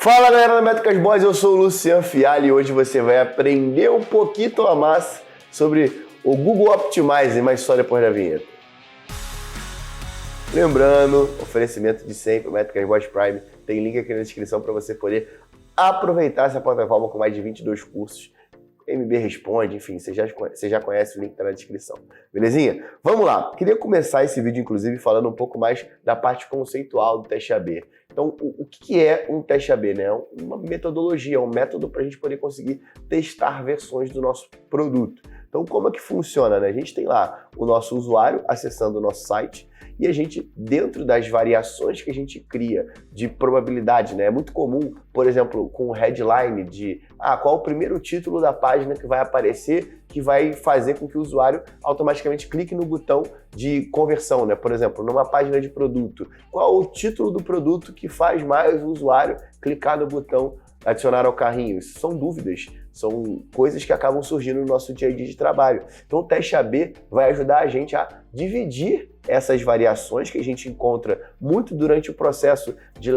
Fala galera da Métricas Boas, eu sou o Luciano Fialho e hoje você vai aprender um pouquinho a mais sobre o Google Optimize, mas só depois da vinheta. Lembrando, oferecimento de sempre, Métricas Boas Prime, tem link aqui na descrição para você poder aproveitar essa plataforma com mais de 22 cursos. MB Responde, enfim, você já conhece, o link está na descrição. Belezinha? Vamos lá. Queria começar esse vídeo, inclusive, falando um pouco mais da parte conceitual do teste AB. Então, o que é um teste AB? Né? Uma metodologia, um método para a gente poder conseguir testar versões do nosso produto. Então, como é que funciona? Né? A gente tem lá o nosso usuário acessando o nosso site e a gente, dentro das variações que a gente cria de probabilidade, né? É muito comum, por exemplo, com o headline de qual o primeiro título da página que vai aparecer, que vai fazer com que o usuário automaticamente clique no botão de conversão, né? Por exemplo, numa página de produto, qual o título do produto que faz mais o usuário clicar no botão adicionar ao carrinho? Isso são dúvidas, são coisas que acabam surgindo no nosso dia a dia de trabalho. Então o teste AB vai ajudar a gente a dividir essas variações que a gente encontra muito durante o processo de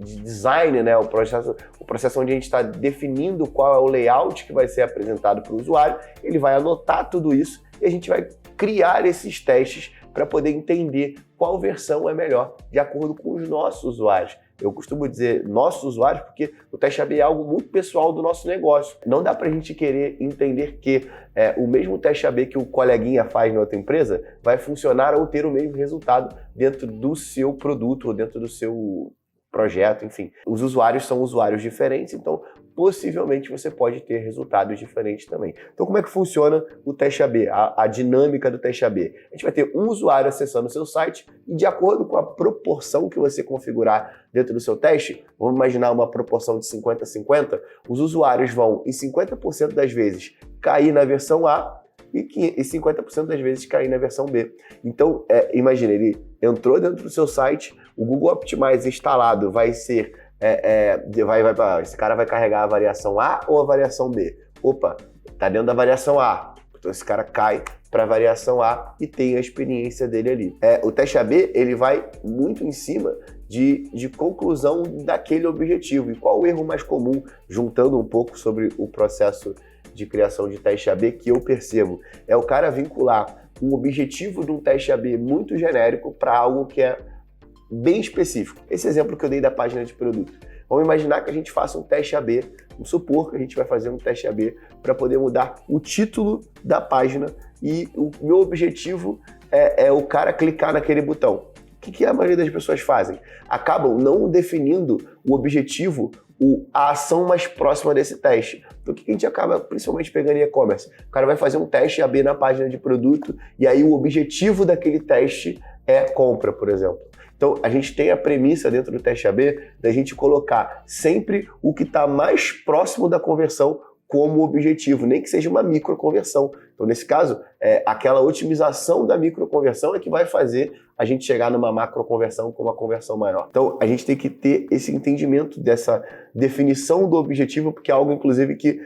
design, né? O processo onde a gente está definindo qual é o layout que vai ser apresentado para o usuário. Ele vai anotar tudo isso e a gente vai criar esses testes para poder entender qual versão é melhor de acordo com os nossos usuários. Eu costumo dizer nossos usuários porque o teste AB é algo muito pessoal do nosso negócio. Não dá para a gente querer entender que o mesmo teste AB que o coleguinha faz na outra empresa vai funcionar ou ter o mesmo resultado dentro do seu produto ou dentro do seu projeto, enfim. Os usuários são usuários diferentes, então possivelmente você pode ter resultados diferentes também. Então como é que funciona o teste AB, a dinâmica do teste AB? A gente vai ter um usuário acessando o seu site e de acordo com a proporção que você configurar dentro do seu teste, vamos imaginar uma proporção de 50-50, os usuários vão em 50% das vezes cair na versão A e 50% das vezes cair na versão B. Então, imagine, ele entrou dentro do seu site, o Google Optimize instalado vai ser, esse cara vai carregar a variação A ou a variação B? Opa, tá dentro da variação A. Então esse cara cai para a variação A e tem a experiência dele ali. O teste AB, ele vai muito em cima de conclusão daquele objetivo. E qual o erro mais comum, juntando um pouco sobre o processo de criação de teste AB, que eu percebo? É o cara vincular um objetivo de um teste AB muito genérico para algo que é bem específico. Esse exemplo que eu dei da página de produto. Vamos imaginar que a gente faça um teste AB, vamos supor que a gente vai fazer um teste AB para poder mudar o título da página e o meu objetivo é o cara clicar naquele botão. O que a maioria das pessoas fazem? Acabam não definindo o objetivo, a ação mais próxima desse teste. Então o que a gente acaba principalmente pegando em e-commerce? O cara vai fazer um teste AB na página de produto e aí o objetivo daquele teste é compra, por exemplo. Então, a gente tem a premissa dentro do teste AB da gente colocar sempre o que está mais próximo da conversão como objetivo, nem que seja uma microconversão. Então, nesse caso, aquela otimização da microconversão é que vai fazer a gente chegar numa macroconversão com uma conversão maior. Então, a gente tem que ter esse entendimento dessa definição do objetivo, porque é algo, inclusive, que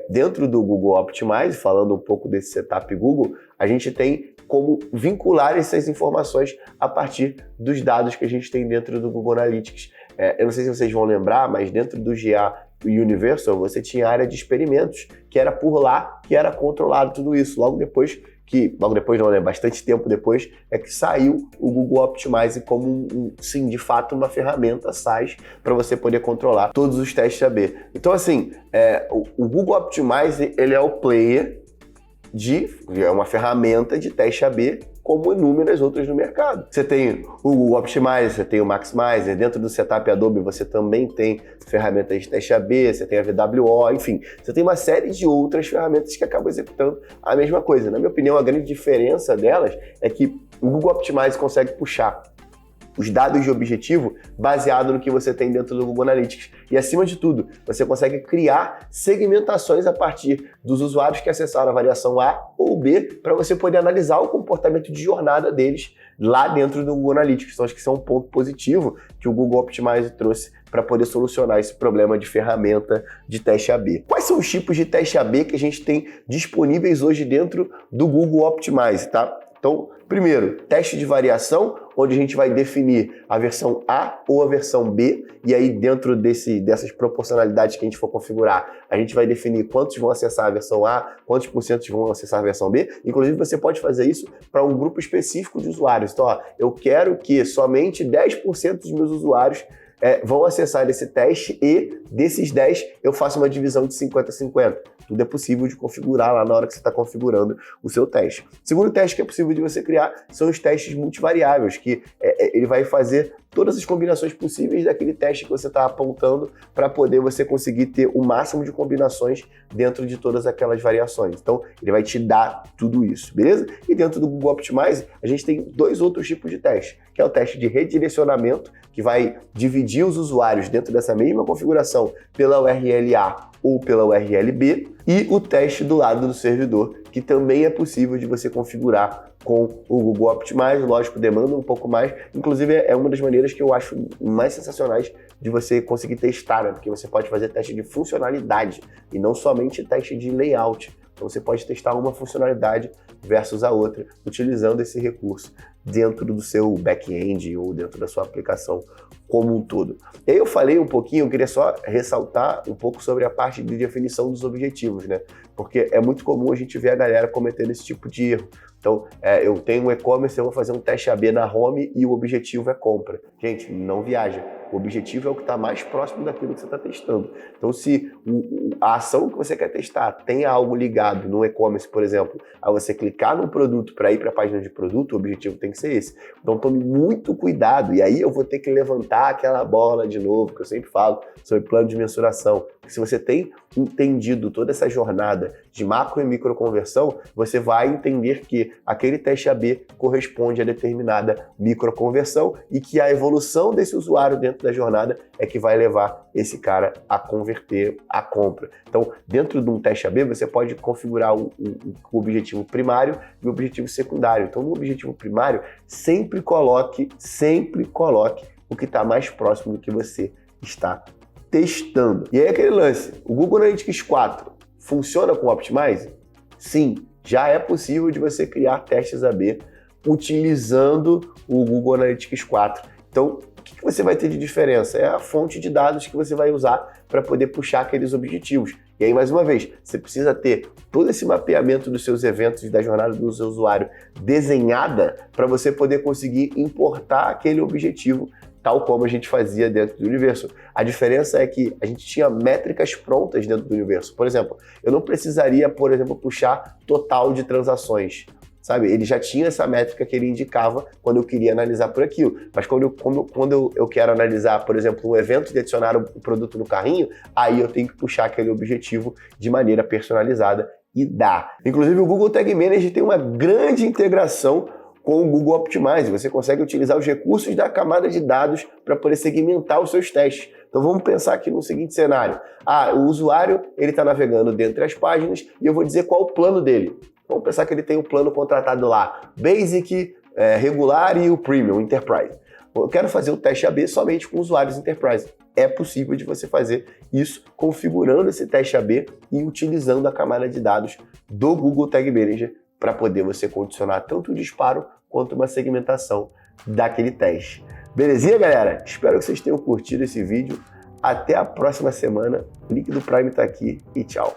dentro do Google Optimize, falando um pouco desse setup Google, a gente tem como vincular essas informações a partir dos dados que a gente tem dentro do Google Analytics. Eu não sei se vocês vão lembrar, mas dentro do GA Universal você tinha a área de experimentos, que era por lá que era controlado tudo isso. Logo depois não, né? Bastante tempo depois é que saiu o Google Optimize como sim, de fato, uma ferramenta SaaS para você poder controlar todos os testes AB. Então, assim, o Google Optimize, ele é o player é uma ferramenta de teste AB como inúmeras outras no mercado. Você tem o Google Optimize, você tem o Maximizer, dentro do setup Adobe você também tem ferramentas de teste AB, você tem a VWO, enfim, você tem uma série de outras ferramentas que acabam executando a mesma coisa. Na minha opinião, a grande diferença delas é que o Google Optimize consegue puxar os dados de objetivo baseado no que você tem dentro do Google Analytics. E, acima de tudo, você consegue criar segmentações a partir dos usuários que acessaram a variação A ou B para você poder analisar o comportamento de jornada deles lá dentro do Google Analytics. Então, acho que isso é um ponto positivo que o Google Optimize trouxe para poder solucionar esse problema de ferramenta de teste AB. Quais são os tipos de teste AB que a gente tem disponíveis hoje dentro do Google Optimize, tá? Então, primeiro, teste de variação, onde a gente vai definir a versão A ou a versão B, e aí dentro dessas proporcionalidades que a gente for configurar, a gente vai definir quantos vão acessar a versão A, quantos % vão acessar a versão B. Inclusive, você pode fazer isso para um grupo específico de usuários. Então, ó, eu quero que somente 10% dos meus usuários vão acessar esse teste e desses 10 eu faço uma divisão de 50-50. Tudo é possível de configurar lá na hora que você está configurando o seu teste. O segundo teste que é possível de você criar são os testes multivariáveis, que ele vai fazer todas as combinações possíveis daquele teste que você está apontando para poder você conseguir ter o máximo de combinações dentro de todas aquelas variações. Então, ele vai te dar tudo isso, beleza? E dentro do Google Optimize, a gente tem dois outros tipos de teste, que é o teste de redirecionamento, que vai dividir os usuários dentro dessa mesma configuração pela URL A ou pela URL B, e o teste do lado do servidor, que também é possível de você configurar com o Google Optimize. Lógico, demanda um pouco mais, inclusive é uma das maneiras que eu acho mais sensacionais de você conseguir testar, né? Porque você pode fazer teste de funcionalidade e não somente teste de layout. Então você pode testar uma funcionalidade versus a outra, utilizando esse recurso dentro do seu back-end ou dentro da sua aplicação como um todo. E aí eu falei um pouquinho, eu queria só ressaltar um pouco sobre a parte de definição dos objetivos, né? Porque é muito comum a gente ver a galera cometendo esse tipo de erro. Então, eu tenho um e-commerce, eu vou fazer um teste AB na home e o objetivo é compra. Gente, não viaja. O objetivo é o que está mais próximo daquilo que você está testando. Então, se a ação que você quer testar tem algo ligado no e-commerce, por exemplo, a você clicar no produto para ir para a página de produto, o objetivo tem que ser esse. Então, tome muito cuidado. E aí eu vou ter que levantar aquela bola de novo, que eu sempre falo sobre plano de mensuração. Se você tem entendido toda essa jornada de macro e micro conversão, você vai entender que aquele teste AB corresponde a determinada micro conversão e que a evolução desse usuário dentro da jornada é que vai levar esse cara a converter a compra. Então, dentro de um teste AB, você pode configurar o objetivo primário e o objetivo secundário. Então, no objetivo primário, sempre coloque o que está mais próximo do que você está testando. E aí aquele lance, o Google Analytics 4 funciona com o Optimize? Sim, já é possível de você criar testes AB utilizando o Google Analytics 4. Então, o que você vai ter de diferença? É a fonte de dados que você vai usar para poder puxar aqueles objetivos. E aí, mais uma vez, você precisa ter todo esse mapeamento dos seus eventos e da jornada do seu usuário desenhada para você poder conseguir importar aquele objetivo tal como a gente fazia dentro do Universo. A diferença é que a gente tinha métricas prontas dentro do Universo. Por exemplo, eu não precisaria, por exemplo, puxar total de transações, sabe? Ele já tinha essa métrica que ele indicava quando eu queria analisar por aquilo. Mas quando eu quero analisar, por exemplo, um evento de adicionar o produto no carrinho, aí eu tenho que puxar aquele objetivo de maneira personalizada e dá. Inclusive, o Google Tag Manager tem uma grande integração com o Google Optimize. Você consegue utilizar os recursos da camada de dados para poder segmentar os seus testes. Então vamos pensar aqui no seguinte cenário. O usuário ele está navegando dentre as páginas e eu vou dizer qual o plano dele. Vamos pensar que ele tem o plano contratado lá, Basic, Regular e o Premium, Enterprise. Eu quero fazer o teste AB somente com usuários Enterprise. É possível de você fazer isso configurando esse teste AB e utilizando a camada de dados do Google Tag Manager para poder você condicionar tanto o disparo quanto uma segmentação daquele teste. Belezinha, galera? Espero que vocês tenham curtido esse vídeo. Até a próxima semana. O link do Prime está aqui e tchau.